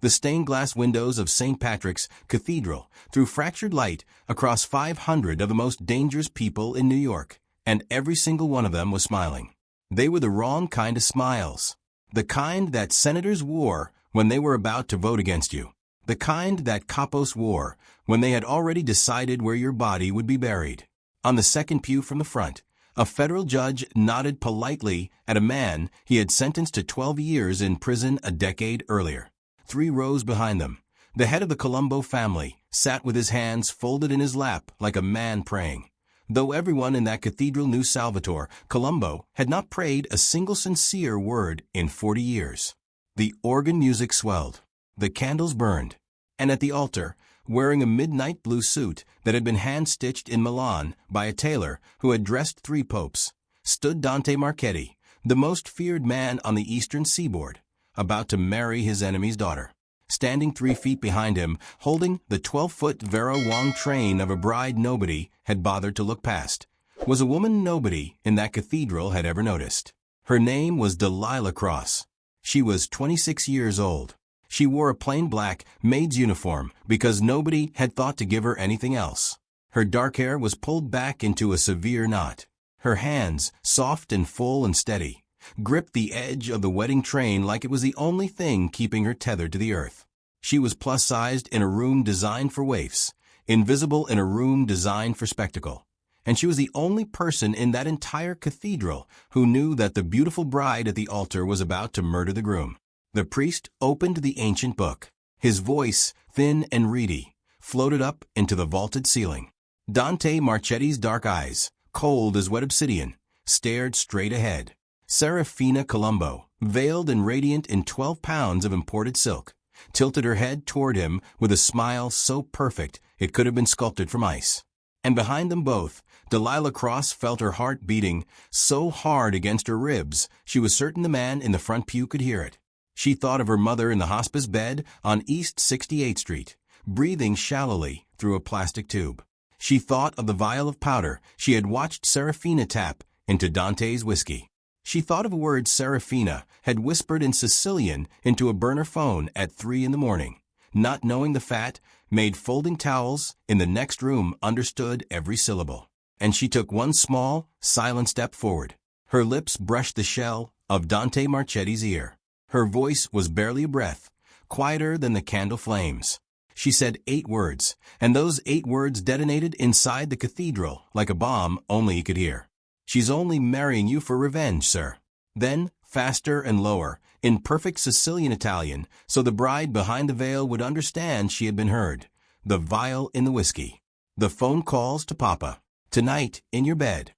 The stained glass windows of St. Patrick's Cathedral threw fractured light across 500 of the most dangerous people in New York, and every single one of them was smiling. They were the wrong kind of smiles. The kind that senators wore when they were about to vote against you. The kind that capos wore when they had already decided where your body would be buried. On the second pew from the front, a federal judge nodded politely at a man he had sentenced to 12 years in prison a decade earlier. 3 rows behind them, the head of the Colombo family sat with his hands folded in his lap like a man praying. Though everyone in that cathedral knew Salvatore, Colombo had not prayed a single sincere word in 40 years. The organ music swelled. The candles burned. And at the altar, wearing a midnight blue suit that had been hand-stitched in Milan by a tailor who had dressed 3 popes, stood Dante Marchetti, the most feared man on the eastern seaboard, about to marry his enemy's daughter. Standing 3 feet behind him, holding the 12-foot Vera Wang train of a bride nobody had bothered to look past, was a woman nobody in that cathedral had ever noticed. Her name was Delilah Cross. She was 26 years old. She wore a plain black maid's uniform because nobody had thought to give her anything else. Her dark hair was pulled back into a severe knot. Her hands, soft and full and steady, gripped the edge of the wedding train like it was the only thing keeping her tethered to the earth. She was plus-sized in a room designed for waifs, invisible in a room designed for spectacle. And she was the only person in that entire cathedral who knew that the beautiful bride at the altar was about to murder the groom. The priest opened the ancient book. His voice, thin and reedy, floated up into the vaulted ceiling. Dante Marchetti's dark eyes, cold as wet obsidian, stared straight ahead. Serafina Colombo, veiled and radiant in 12 pounds of imported silk, tilted her head toward him with a smile so perfect it could have been sculpted from ice. And behind them both, Delilah Cross felt her heart beating so hard against her ribs she was certain the man in the front pew could hear it. She thought of her mother in the hospice bed on East 68th Street, breathing shallowly through a plastic tube. She thought of the vial of powder she had watched Serafina tap into Dante's whiskey. She thought of a word Serafina had whispered in Sicilian into a burner phone at 3 in the morning. Not knowing the fat, Maid folding towels in the next room understood every syllable. And she took one small, silent step forward. Her lips brushed the shell of Dante Marchetti's ear. Her voice was barely a breath, quieter than the candle flames. She said 8 words, and those 8 words detonated inside the cathedral like a bomb only he could hear. "She's only marrying you for revenge, sir." Then, faster and lower, in perfect Sicilian Italian, so the bride behind the veil would understand she had been heard. The vial in the whiskey. The phone calls to Papa. "Tonight, in your bed."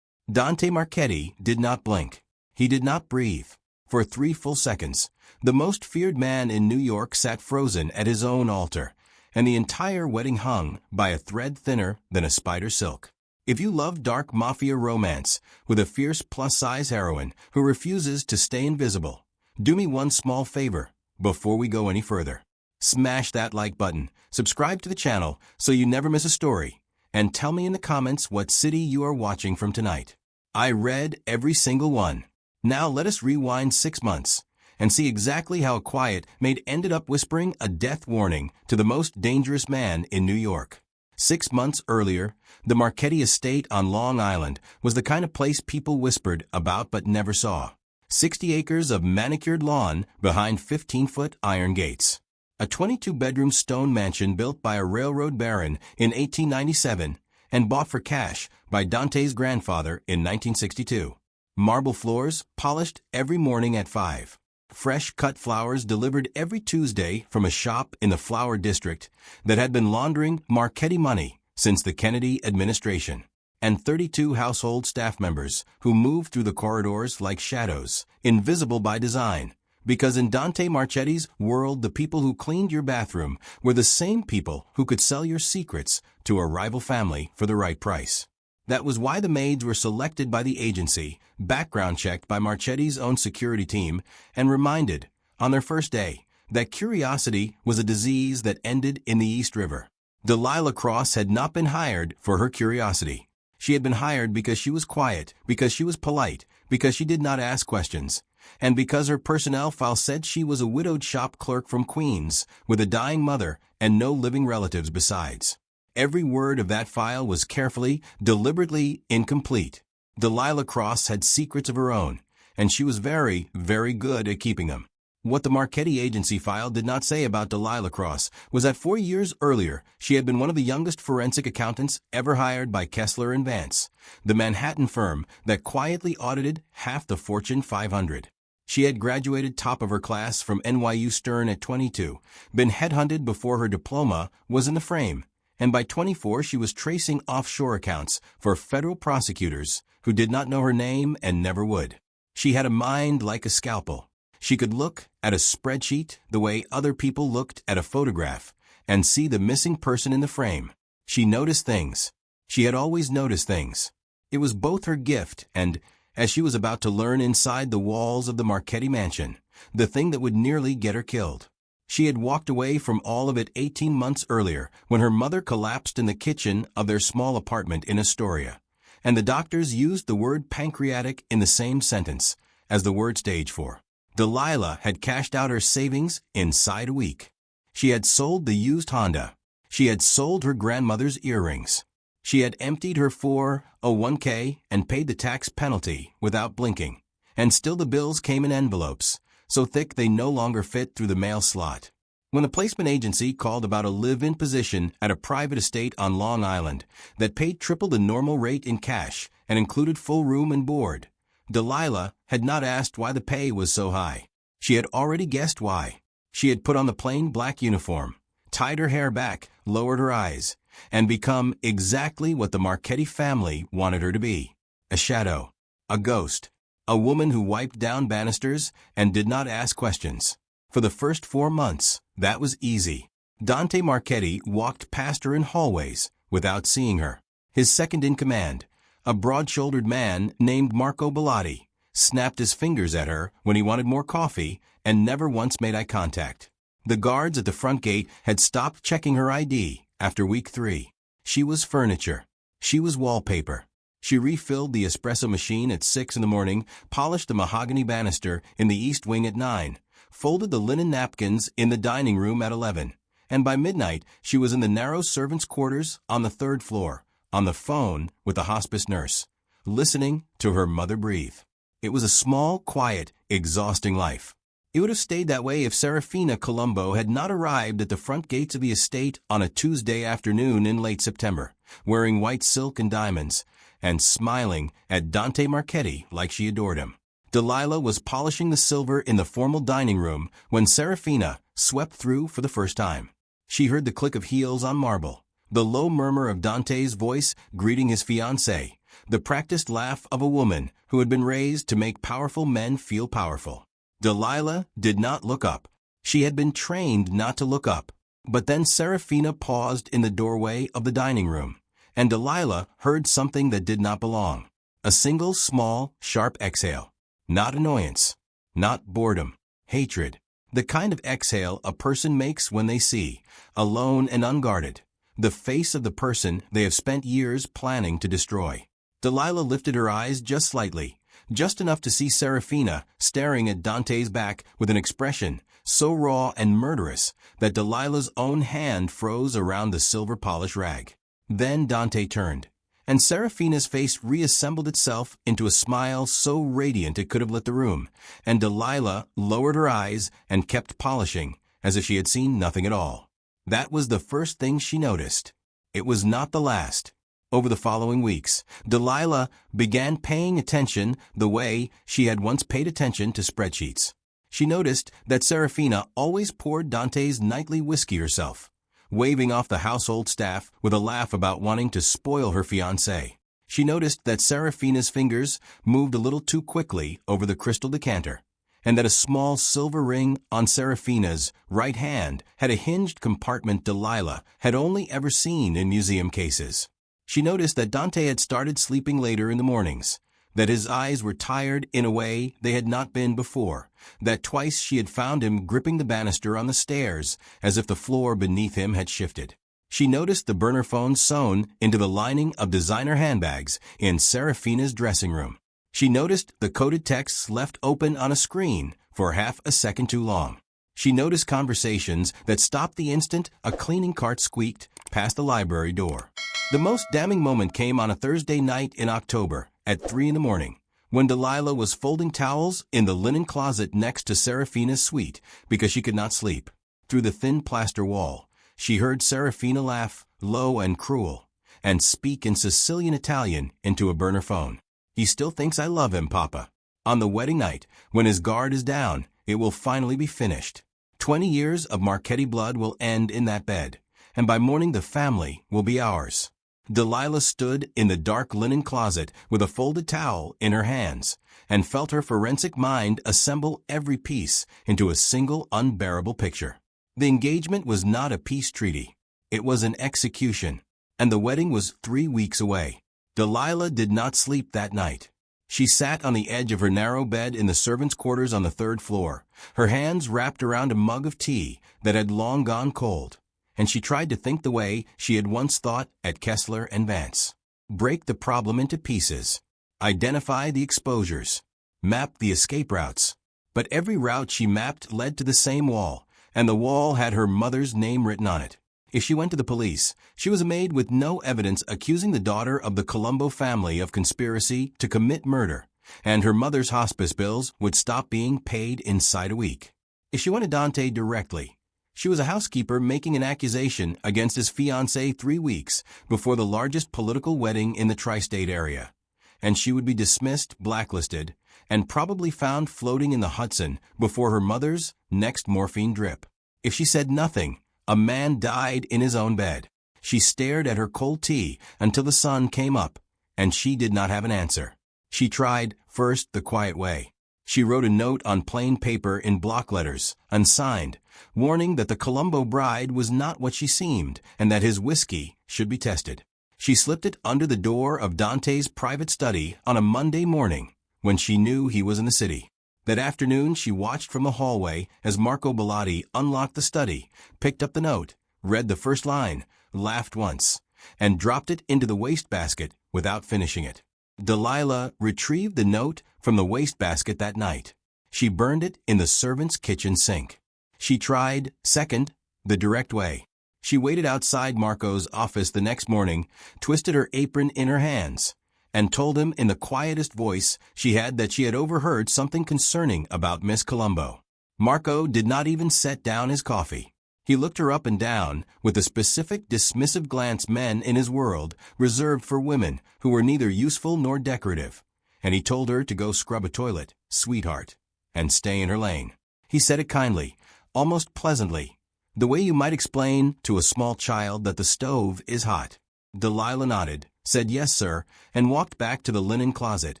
Dante Marchetti did not blink. He did not breathe. For 3 full seconds, the most feared man in New York sat frozen at his own altar, and the entire wedding hung by a thread thinner than a spider silk. If you love dark Mafia romance with a fierce plus-size heroine who refuses to stay invisible, do me one small favor before we go any further. Smash that like button, subscribe to the channel so you never miss a story, and tell me in the comments what city you are watching from tonight. I read every single one. Now let us rewind 6 months and see exactly how a quiet maid ended up whispering a death warning to the most dangerous man in New York. 6 months earlier, the Marchetti estate on Long Island was the kind of place people whispered about but never saw. 60 acres of manicured lawn behind 15-foot iron gates. A 22-bedroom stone mansion built by a railroad baron in 1897 and bought for cash by Dante's grandfather in 1962. Marble floors polished every morning at 5. Fresh cut flowers delivered every Tuesday from a shop in the flower district that had been laundering Marchetti money since the Kennedy administration. And 32 household staff members who moved through the corridors like shadows, invisible by design. Because in Dante Marchetti's world, the people who cleaned your bathroom were the same people who could sell your secrets to a rival family for the right price. That was why the maids were selected by the agency, background checked by Marchetti's own security team, and reminded, on their first day, that curiosity was a disease that ended in the East River. Delilah Cross had not been hired for her curiosity. She had been hired because she was quiet, because she was polite, because she did not ask questions, and because her personnel file said she was a widowed shop clerk from Queens, with a dying mother and no living relatives besides. Every word of that file was carefully, deliberately incomplete. Delilah Cross had secrets of her own, and she was very, very good at keeping them. What the Marchetti agency file did not say about Delilah Cross was that 4 years earlier, she had been one of the youngest forensic accountants ever hired by Kessler and Vance, the Manhattan firm that quietly audited half the Fortune 500. She had graduated top of her class from NYU Stern at 22, been headhunted before her diploma was in the frame, and by 24 she was tracing offshore accounts for federal prosecutors who did not know her name and never would. She had a mind like a scalpel. She could look at a spreadsheet the way other people looked at a photograph and see the missing person in the frame. She noticed things. She had always noticed things. It was both her gift and, as she was about to learn inside the walls of the Marchetti mansion, the thing that would nearly get her killed. She had walked away from all of it 18 months earlier when her mother collapsed in the kitchen of their small apartment in Astoria, and the doctors used the word pancreatic in the same sentence as the word stage 4. Delilah had cashed out her savings inside a week. She had sold the used Honda. She had sold her grandmother's earrings. She had emptied her 401k and paid the tax penalty without blinking. And still the bills came in envelopes, so thick they no longer fit through the mail slot. When the placement agency called about a live-in position at a private estate on Long Island that paid triple the normal rate in cash and included full room and board, Delilah had not asked why the pay was so high. She had already guessed why. She had put on the plain black uniform, tied her hair back, lowered her eyes, and become exactly what the Marchetti family wanted her to be: a shadow, a ghost, a woman who wiped down banisters and did not ask questions. For the first 4 months, that was easy. Dante Marchetti walked past her in hallways without seeing her. His second-in-command, a broad-shouldered man named Marco Bellotti, snapped his fingers at her when he wanted more coffee and never once made eye contact. The guards at the front gate had stopped checking her ID after week 3. She was furniture. She was wallpaper. She refilled the espresso machine at 6 in the morning, polished the mahogany banister in the East Wing at 9, folded the linen napkins in the dining room at 11, and by midnight she was in the narrow servants' quarters on the 3rd floor, on the phone with the hospice nurse, listening to her mother breathe. It was a small, quiet, exhausting life. It would have stayed that way if Serafina Colombo had not arrived at the front gates of the estate on a Tuesday afternoon in late September, wearing white silk and diamonds, and smiling at Dante Marchetti like she adored him. Delilah was polishing the silver in the formal dining room when Serafina swept through for the first time. She heard the click of heels on marble, the low murmur of Dante's voice greeting his fiancée, the practiced laugh of a woman who had been raised to make powerful men feel powerful. Delilah did not look up. She had been trained not to look up. But then Serafina paused in the doorway of the dining room, and Delilah heard something that did not belong. A single, small, sharp exhale. Not annoyance. Not boredom. Hatred. The kind of exhale a person makes when they see, alone and unguarded, the face of the person they have spent years planning to destroy. Delilah lifted her eyes just slightly, just enough to see Serafina staring at Dante's back with an expression so raw and murderous that Delilah's own hand froze around the silver polish rag. Then Dante turned, and Serafina's face reassembled itself into a smile so radiant it could have lit the room, and Delilah lowered her eyes and kept polishing as if she had seen nothing at all. That was the first thing she noticed. It was not the last. Over the following weeks, Delilah began paying attention the way she had once paid attention to spreadsheets. She noticed that Serafina always poured Dante's nightly whiskey herself, waving off the household staff with a laugh about wanting to spoil her fiancé. She noticed that Serafina's fingers moved a little too quickly over the crystal decanter, and that a small silver ring on Serafina's right hand had a hinged compartment Delilah had only ever seen in museum cases. She noticed that Dante had started sleeping later in the mornings, that his eyes were tired in a way they had not been before, that twice she had found him gripping the banister on the stairs as if the floor beneath him had shifted. She noticed the burner phone sewn into the lining of designer handbags in Serafina's dressing room. She noticed the coded texts left open on a screen for half a second too long. She noticed conversations that stopped the instant a cleaning cart squeaked past the library door. The most damning moment came on a Thursday night in October at 3 in the morning, when Delilah was folding towels in the linen closet next to Serafina's suite because she could not sleep. Through the thin plaster wall, she heard Serafina laugh, low and cruel, and speak in Sicilian Italian into a burner phone. "He still thinks I love him, Papa. On the wedding night, when his guard is down, it will finally be finished. 20 years of Marchetti blood will end in that bed, and by morning the family will be ours." Delilah stood in the dark linen closet with a folded towel in her hands and felt her forensic mind assemble every piece into a single unbearable picture. The engagement was not a peace treaty. It was an execution, and the wedding was 3 weeks away. Delilah did not sleep that night. She sat on the edge of her narrow bed in the servants' quarters on the 3rd floor, her hands wrapped around a mug of tea that had long gone cold, and she tried to think the way she had once thought at Kessler and Vance. Break the problem into pieces. Identify the exposures. Map the escape routes. But every route she mapped led to the same wall, and the wall had her mother's name written on it. If she went to the police, she was a maid with no evidence accusing the daughter of the Colombo family of conspiracy to commit murder, and her mother's hospice bills would stop being paid inside a week. If she went to Dante directly, she was a housekeeper making an accusation against his fiancée 3 weeks before the largest political wedding in the tri-state area, and she would be dismissed, blacklisted, and probably found floating in the Hudson before her mother's next morphine drip. If she said nothing, a man died in his own bed. She stared at her cold tea until the sun came up, and she did not have an answer. She tried, first, the quiet way. She wrote a note on plain paper in block letters, unsigned, warning that the Colombo bride was not what she seemed and that his whiskey should be tested. She slipped it under the door of Dante's private study on a Monday morning when she knew he was in the city. That afternoon, she watched from the hallway as Marco Bellotti unlocked the study, picked up the note, read the first line, laughed once, and dropped it into the wastebasket without finishing it. Delilah retrieved the note from the wastebasket that night. She burned it in the servant's kitchen sink. She tried, second, the direct way. She waited outside Marco's office the next morning, twisted her apron in her hands, and told him in the quietest voice she had that she had overheard something concerning about Miss Colombo. Marco did not even set down his coffee. He looked her up and down with the specific dismissive glance men in his world reserved for women who were neither useful nor decorative, and he told her to go scrub a toilet, sweetheart, and stay in her lane. He said it kindly, almost pleasantly, the way you might explain to a small child that the stove is hot. Delilah nodded, said yes, sir, and walked back to the linen closet,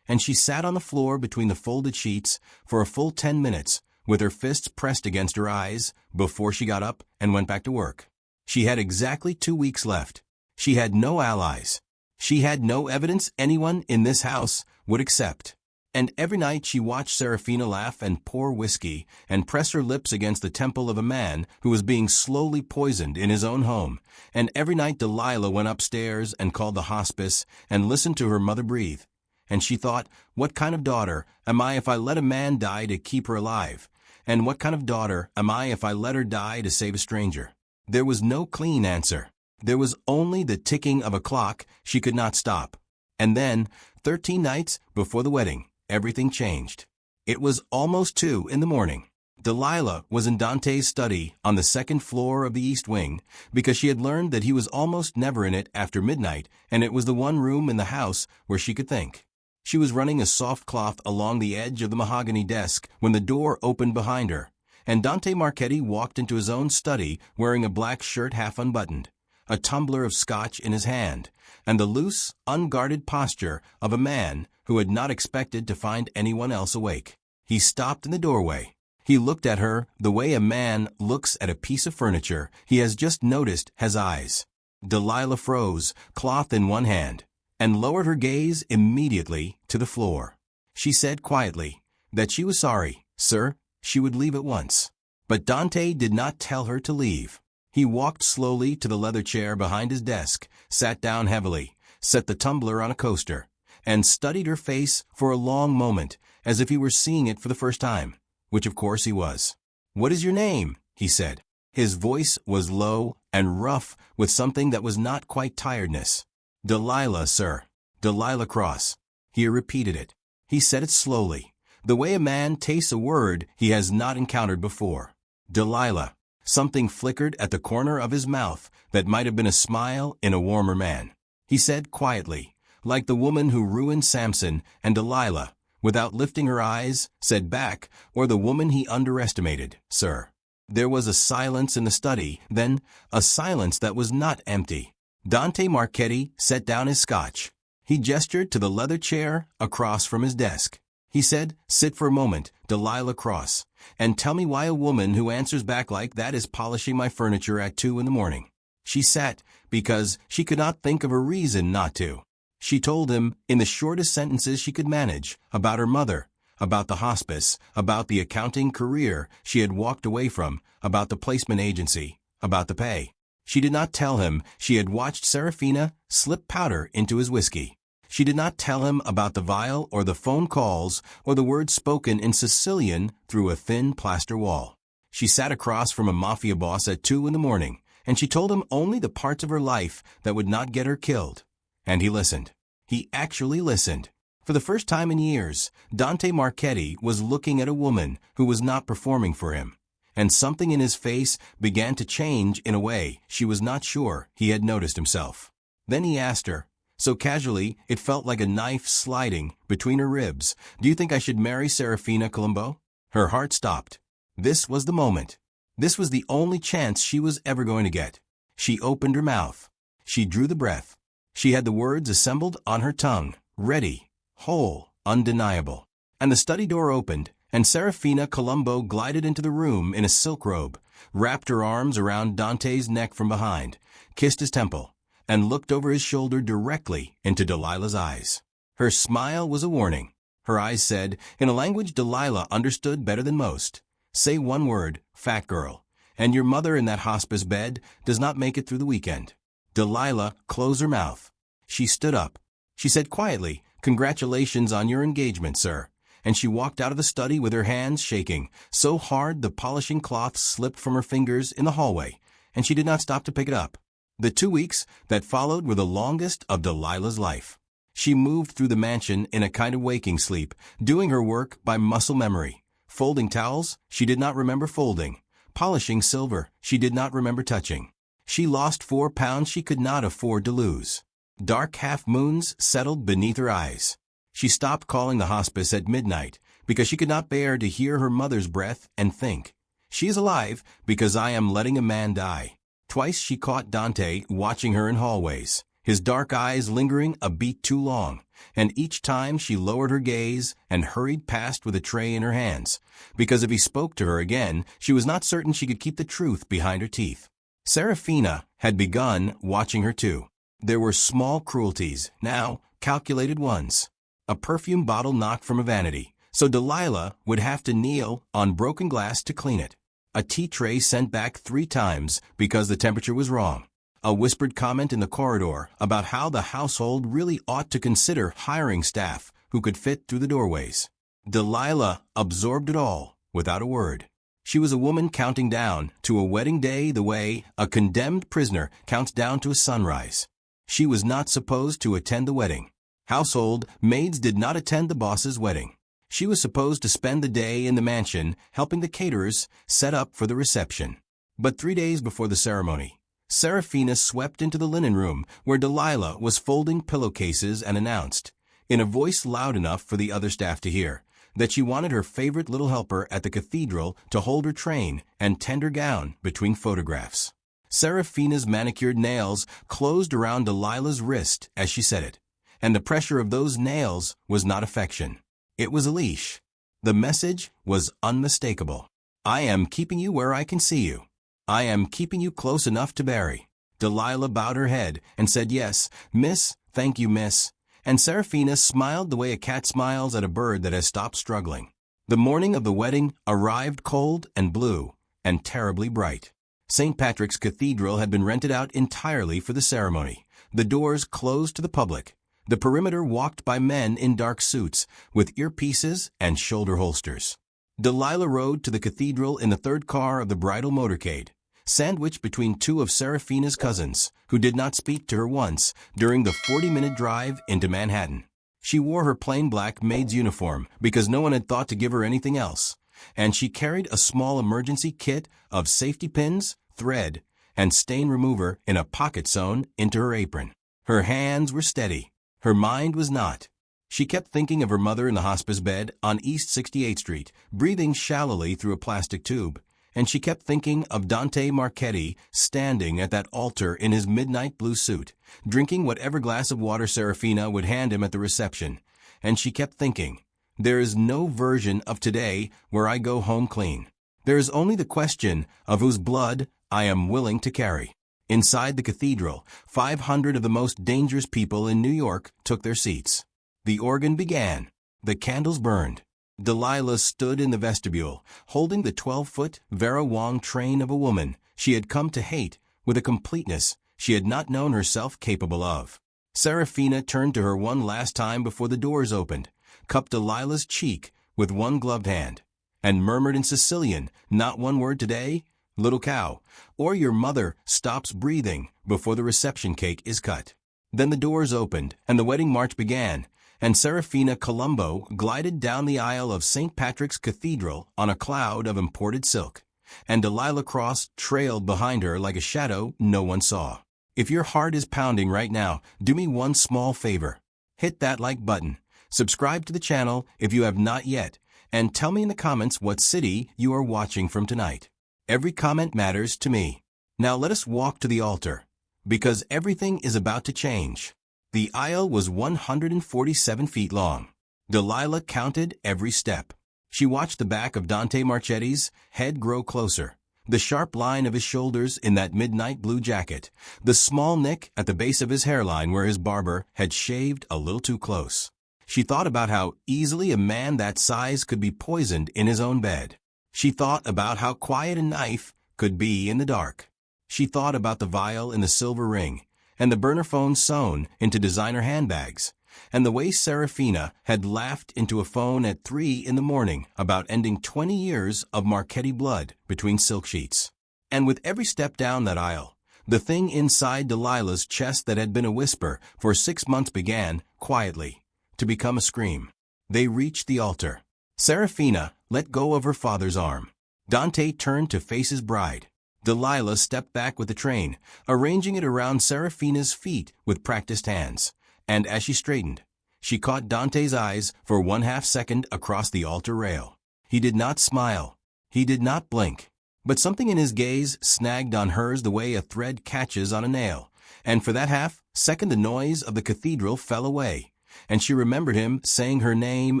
and she sat on the floor between the folded sheets for a full 10 minutes with her fists pressed against her eyes before she got up and went back to work. She had exactly 2 weeks left. She had no allies. She had no evidence anyone in this house would accept. And every night she watched Serafina laugh and pour whiskey and press her lips against the temple of a man who was being slowly poisoned in his own home. And every night Delilah went upstairs and called the hospice and listened to her mother breathe. And she thought, what kind of daughter am I if I let a man die to keep her alive? And what kind of daughter am I if I let her die to save a stranger? There was no clean answer. There was only the ticking of a clock she could not stop. And then, 13 nights before the wedding, everything changed. It was almost 2 in the morning. Delilah was in Dante's study on the 2nd floor of the East Wing because she had learned that he was almost never in it after midnight, and it was the one room in the house where she could think. She was running a soft cloth along the edge of the mahogany desk when the door opened behind her, and Dante Marchetti walked into his own study wearing a black shirt half unbuttoned, a tumbler of scotch in his hand, and the loose, unguarded posture of a man who had not expected to find anyone else awake. He stopped in the doorway. He looked at her the way a man looks at a piece of furniture he has just noticed has eyes. Delilah froze, cloth in one hand, and lowered her gaze immediately to the floor. She said quietly that she was sorry, sir, she would leave at once. But Dante did not tell her to leave. He walked slowly to the leather chair behind his desk, sat down heavily, set the tumbler on a coaster, and studied her face for a long moment, as if he were seeing it for the first time, which of course he was. "What is your name?" he said. His voice was low and rough with something that was not quite tiredness. "Delilah, sir. Delilah Cross." He repeated it. He said it slowly, the way a man tastes a word he has not encountered before. Delilah. Something flickered at the corner of his mouth that might have been a smile in a warmer man. He said quietly, like the woman who ruined Samson, and Delilah, without lifting her eyes, said back, or the woman he underestimated, "Sir." There was a silence in the study, then a silence that was not empty. Dante Marchetti set down his scotch. He gestured to the leather chair across from his desk. He said, "Sit for a moment, Delilah Cross, and tell me why a woman who answers back like that is polishing my furniture at 2 in the morning." She sat because she could not think of a reason not to. She told him, in the shortest sentences she could manage, about her mother, about the hospice, about the accounting career she had walked away from, about the placement agency, about the pay. She did not tell him she had watched Serafina slip powder into his whiskey. She did not tell him about the vial or the phone calls or the words spoken in Sicilian through a thin plaster wall. She sat across from a Mafia boss at 2 in the morning, and she told him only the parts of her life that would not get her killed. And he listened. He actually listened. For the first time in years, Dante Marchetti was looking at a woman who was not performing for him, and something in his face began to change in a way she was not sure he had noticed himself. Then he asked her, so casually it felt like a knife sliding between her ribs, "Do you think I should marry Serafina Colombo?" Her heart stopped. This was the moment. This was the only chance she was ever going to get. She opened her mouth. She drew the breath. She had the words assembled on her tongue, ready, whole, undeniable. And the study door opened, and Serafina Colombo glided into the room in a silk robe, wrapped her arms around Dante's neck from behind, kissed his temple, and looked over his shoulder directly into Delilah's eyes. Her smile was a warning. Her eyes said, in a language Delilah understood better than most, "Say one word, fat girl, and your mother in that hospice bed does not make it through the weekend." Delilah closed her mouth. She stood up. She said quietly, "Congratulations on your engagement, sir." And she walked out of the study with her hands shaking, so hard the polishing cloth slipped from her fingers in the hallway, and she did not stop to pick it up. The 2 weeks that followed were the longest of Delilah's life. She moved through the mansion in a kind of waking sleep, doing her work by muscle memory. Folding towels, she did not remember folding. Polishing silver, she did not remember touching. She lost 4 pounds she could not afford to lose. Dark half-moons settled beneath her eyes. She stopped calling the hospice at midnight because she could not bear to hear her mother's breath and think, "She is alive because I am letting a man die." Twice she caught Dante watching her in hallways, his dark eyes lingering a beat too long, and each time she lowered her gaze and hurried past with a tray in her hands, because if he spoke to her again, she was not certain she could keep the truth behind her teeth. Serafina had begun watching her too. There were small cruelties, now calculated ones. A perfume bottle knocked from a vanity, so Delilah would have to kneel on broken glass to clean it. A tea tray sent back 3 times because the temperature was wrong. A whispered comment in the corridor about how the household really ought to consider hiring staff who could fit through the doorways. Delilah absorbed it all without a word. She was a woman counting down to a wedding day the way a condemned prisoner counts down to a sunrise. She was not supposed to attend the wedding. Household maids did not attend the boss's wedding. She was supposed to spend the day in the mansion helping the caterers set up for the reception. But 3 days before the ceremony, Serafina swept into the linen room where Delilah was folding pillowcases and announced, in a voice loud enough for the other staff to hear, that she wanted her favorite little helper at the cathedral to hold her train and tender gown between photographs. Serafina's manicured nails closed around Delilah's wrist as she said it, and the pressure of those nails was not affection. It was a leash. The message was unmistakable. "I am keeping you where I can see you. I am keeping you close enough to bury." Delilah bowed her head and said, "Yes, miss, thank you, miss." And Serafina smiled the way a cat smiles at a bird that has stopped struggling. The morning of the wedding arrived cold and blue and terribly bright. St. Patrick's Cathedral had been rented out entirely for the ceremony. The doors closed to the public. The perimeter walked by men in dark suits, with earpieces and shoulder holsters. Delilah rode to the cathedral in the third car of the bridal motorcade, sandwiched between two of Serafina's cousins, who did not speak to her once during the 40-minute drive into Manhattan. She wore her plain black maid's uniform because no one had thought to give her anything else, and she carried a small emergency kit of safety pins, thread, and stain remover in a pocket sewn into her apron. Her hands were steady. Her mind was not. She kept thinking of her mother in the hospice bed on East 68th Street, breathing shallowly through a plastic tube. And she kept thinking of Dante Marchetti standing at that altar in his midnight blue suit, drinking whatever glass of water Serafina would hand him at the reception. And she kept thinking, there is no version of today where I go home clean. There is only the question of whose blood I am willing to carry. Inside the cathedral, 500 of the most dangerous people in New York took their seats. The organ began. The candles burned. Delilah stood in the vestibule, holding the 12-foot Vera Wang train of a woman she had come to hate with a completeness she had not known herself capable of. Serafina turned to her one last time before the doors opened, cupped Delilah's cheek with one gloved hand, and murmured in Sicilian, not one word today, little cow, or your mother stops breathing before the reception cake is cut. Then the doors opened, and the wedding march began, and Serafina Colombo glided down the aisle of St. Patrick's Cathedral on a cloud of imported silk, and Delilah Cross trailed behind her like a shadow no one saw. If your heart is pounding right now, do me one small favor. Hit that like button, subscribe to the channel if you have not yet, and tell me in the comments what city you are watching from tonight. Every comment matters to me. Now let us walk to the altar, because everything is about to change. The aisle was 147 feet long. Delilah counted every step. She watched the back of Dante Marchetti's head grow closer, the sharp line of his shoulders in that midnight blue jacket, the small nick at the base of his hairline where his barber had shaved a little too close. She thought about how easily a man that size could be poisoned in his own bed. She thought about how quiet a knife could be in the dark. She thought about the vial in the silver ring, and the burner phone sewn into designer handbags, and the way Serafina had laughed into a phone at 3 in the morning about ending 20 years of Marchetti blood between silk sheets. And with every step down that aisle, the thing inside Delilah's chest that had been a whisper for 6 months began, quietly, to become a scream. They reached the altar. Serafina let go of her father's arm. Dante turned to face his bride. Delilah stepped back with the train, arranging it around Serafina's feet with practiced hands. And as she straightened, she caught Dante's eyes for 1/2 second across the altar rail. He did not smile. He did not blink. But something in his gaze snagged on hers the way a thread catches on a nail. And for that 1/2 second the noise of the cathedral fell away, and she remembered him saying her name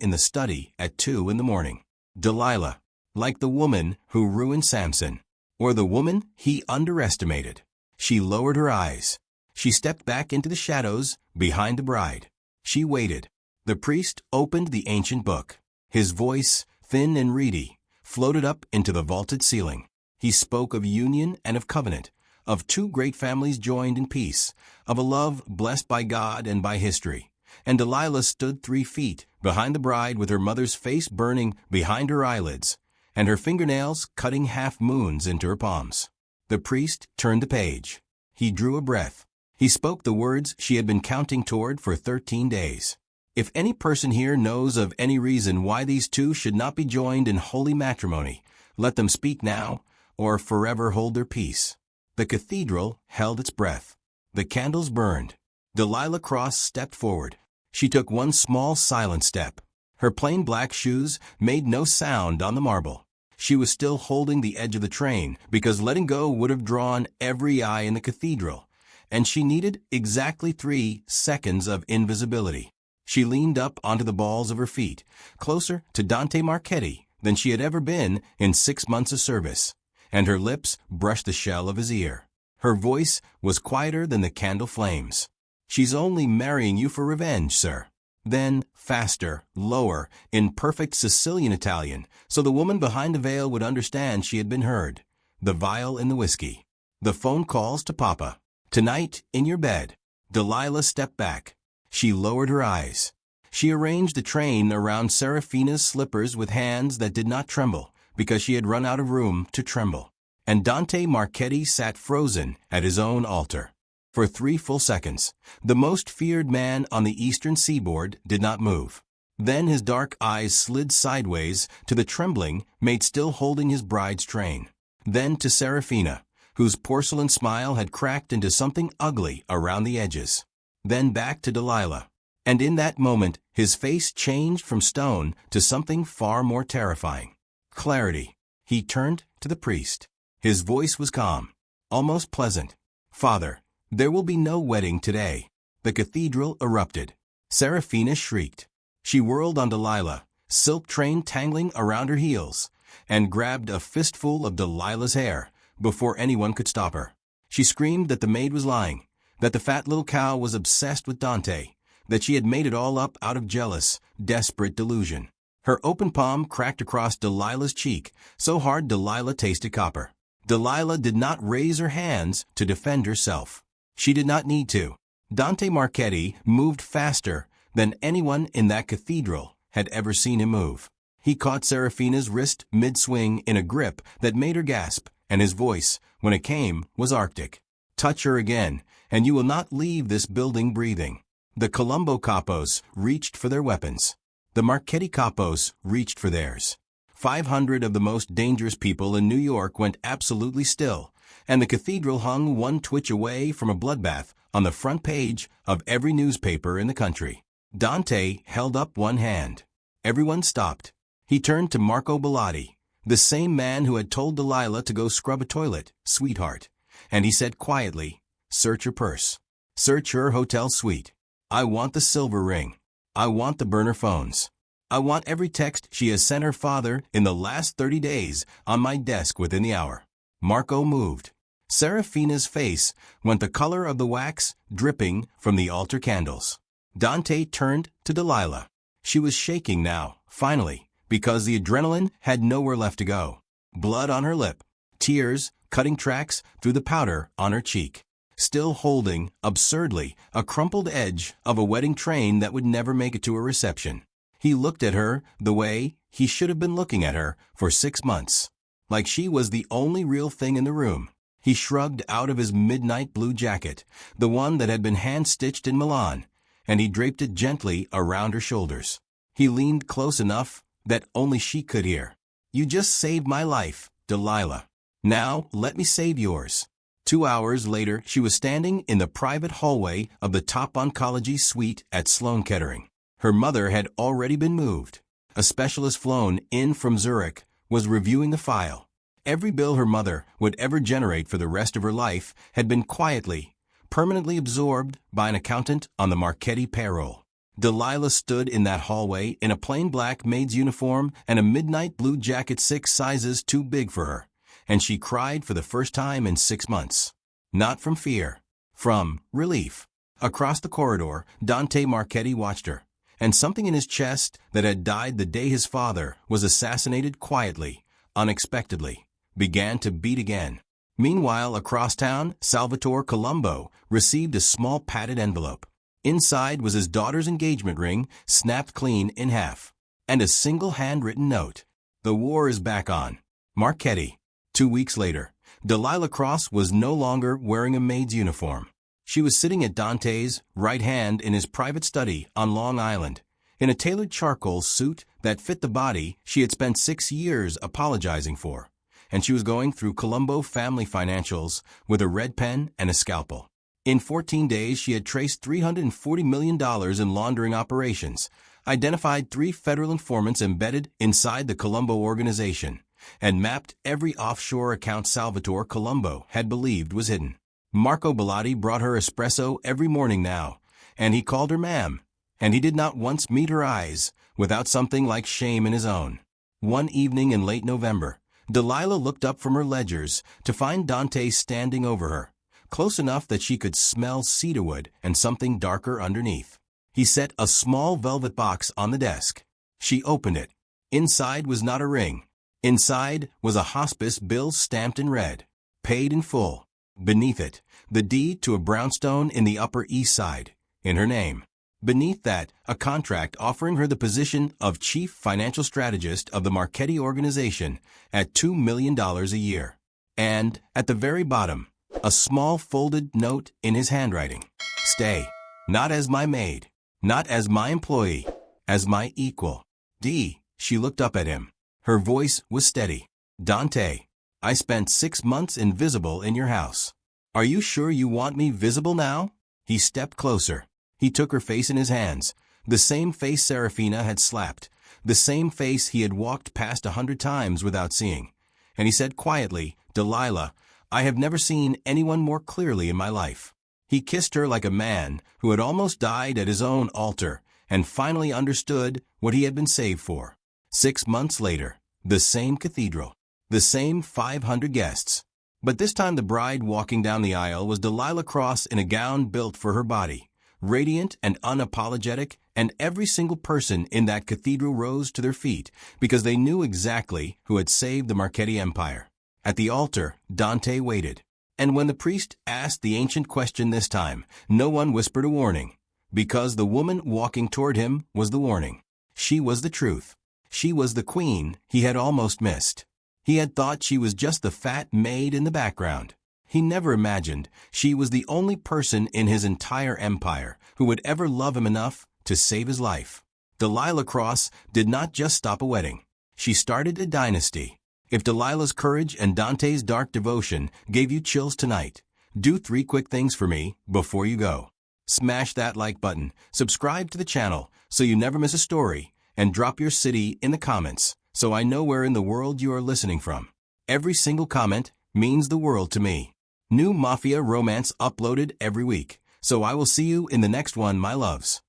in the study at 2 in the morning. Delilah, like the woman who ruined Samson, or the woman he underestimated. She lowered her eyes. She stepped back into the shadows behind the bride. She waited. The priest opened the ancient book. His voice, thin and reedy, floated up into the vaulted ceiling. He spoke of union and of covenant, of 2 great families joined in peace, of a love blessed by God and by history. And Delilah stood 3 feet behind the bride with her mother's face burning behind her eyelids, and her fingernails cutting half-moons into her palms. The priest turned the page. He drew a breath. He spoke the words she had been counting toward for 13 days. If any person here knows of any reason why these 2 should not be joined in holy matrimony, let them speak now, or forever hold their peace. The cathedral held its breath. The candles burned. Delilah Cross stepped forward. She took one small silent step. Her plain black shoes made no sound on the marble. She was still holding the edge of the train because letting go would have drawn every eye in the cathedral, and she needed exactly 3 seconds of invisibility. She leaned up onto the balls of her feet, closer to Dante Marchetti than she had ever been in 6 months of service, and her lips brushed the shell of his ear. Her voice was quieter than the candle flames. She's only marrying you for revenge, sir. Then, faster, lower, in perfect Sicilian Italian, so the woman behind the veil would understand she had been heard. The vial in the whiskey. The phone calls to Papa. Tonight, in your bed. Delilah stepped back. She lowered her eyes. She arranged the train around Serafina's slippers with hands that did not tremble, because she had run out of room to tremble. And Dante Marchetti sat frozen at his own altar. For 3 full seconds, the most feared man on the eastern seaboard did not move. Then his dark eyes slid sideways to the trembling maid still holding his bride's train. Then to Serafina, whose porcelain smile had cracked into something ugly around the edges. Then back to Delilah. And in that moment, his face changed from stone to something far more terrifying. Clarity. He turned to the priest. His voice was calm, almost pleasant. "Father, there will be no wedding today." The cathedral erupted. Serafina shrieked. She whirled on Delilah, silk train tangling around her heels, and grabbed a fistful of Delilah's hair before anyone could stop her. She screamed that the maid was lying, that the fat little cow was obsessed with Dante, that she had made it all up out of jealous, desperate delusion. Her open palm cracked across Delilah's cheek, so hard Delilah tasted copper. Delilah did not raise her hands to defend herself. She did not need to. Dante Marchetti moved faster than anyone in that cathedral had ever seen him move. He caught Serafina's wrist mid-swing in a grip that made her gasp, and his voice, when it came, was arctic. "Touch her again, and you will not leave this building breathing." The Colombo capos reached for their weapons. The Marchetti capos reached for theirs. 500 of the most dangerous people in New York went absolutely still, and the cathedral hung one twitch away from a bloodbath on the front page of every newspaper in the country. Dante held up one hand. Everyone stopped. He turned to Marco Bellotti, the same man who had told Delilah to go scrub a toilet, "Sweetheart," and he said quietly, "Search her purse. Search her hotel suite. I want the silver ring. I want the burner phones. I want every text she has sent her father in the last 30 days on my desk within the hour." Marco moved. Serafina's face went the color of the wax dripping from the altar candles. Dante turned to Delilah. She was shaking now, finally, because the adrenaline had nowhere left to go. Blood on her lip, tears cutting tracks through the powder on her cheek. Still holding, absurdly, a crumpled edge of a wedding train that would never make it to a reception. He looked at her the way he should have been looking at her for 6 months. Like she was the only real thing in the room. He shrugged out of his midnight blue jacket, the one that had been hand-stitched in Milan, and he draped it gently around her shoulders. He leaned close enough that only she could hear. "You just saved my life, Delilah. Now let me save yours." 2 hours later, she was standing in the private hallway of the top oncology suite at Sloan Kettering. Her mother had already been moved. A specialist flown in from Zurich was reviewing the file. Every bill her mother would ever generate for the rest of her life had been quietly, permanently absorbed by an accountant on the Marchetti payroll. Delilah stood in that hallway in a plain black maid's uniform and a midnight blue jacket 6 sizes too big for her, and she cried for the first time in 6 months. Not from fear, from relief. Across the corridor, Dante Marchetti watched her, and something in his chest that had died the day his father was assassinated quietly, unexpectedly, began to beat again. Meanwhile, across town, Salvatore Colombo received a small padded envelope. Inside was his daughter's engagement ring, snapped clean in half, and a single handwritten note. "The war is back on. Marchetti." 2 weeks later, Delilah Cross was no longer wearing a maid's uniform. She was sitting at Dante's right hand in his private study on Long Island, in a tailored charcoal suit that fit the body she had spent 6 years apologizing for, and she was going through Colombo family financials with a red pen and a scalpel. In 14 days, she had traced $340 million in laundering operations, identified 3 federal informants embedded inside the Colombo organization, and mapped every offshore account Salvatore Colombo had believed was hidden. Marco Bellotti brought her espresso every morning now, and he called her ma'am, and he did not once meet her eyes without something like shame in his own. One evening in late November, Delilah looked up from her ledgers to find Dante standing over her, close enough that she could smell cedarwood and something darker underneath. He set a small velvet box on the desk. She opened it. Inside was not a ring. Inside was a hospice bill stamped in red, paid in full. Beneath it, the deed to a brownstone in the Upper East Side, in her name. Beneath that, a contract offering her the position of chief financial strategist of the Marchetti organization at $2 million a year. And, at the very bottom, a small folded note in his handwriting. Stay. Not as my maid. Not as my employee. As my equal. She looked up at him. Her voice was steady. Dante, I spent 6 months invisible in your house. Are you sure you want me visible now? He stepped closer. He took her face in his hands. The same face Serafina had slapped. The same face he had walked past 100 times without seeing. And he said quietly, Delilah, I have never seen anyone more clearly in my life. He kissed her like a man who had almost died at his own altar and finally understood what he had been saved for. 6 months later, the same cathedral, the same 500 guests. But this time the bride walking down the aisle was Delilah Cross in a gown built for her body, radiant and unapologetic, and every single person in that cathedral rose to their feet because they knew exactly who had saved the Marchetti Empire. At the altar, Dante waited. And when the priest asked the ancient question this time, no one whispered a warning, because the woman walking toward him was the warning. She was the truth. She was the queen he had almost missed. He had thought she was just the fat maid in the background. He never imagined she was the only person in his entire empire who would ever love him enough to save his life. Delilah Cross did not just stop a wedding. She started a dynasty. If Delilah's courage and Dante's dark devotion gave you chills tonight, do 3 quick things for me before you go. Smash that like button, subscribe to the channel so you never miss a story, and drop your city in the comments so I know where in the world you are listening from. Every single comment means the world to me. New Mafia romance uploaded every week, so I will see you in the next one, my loves.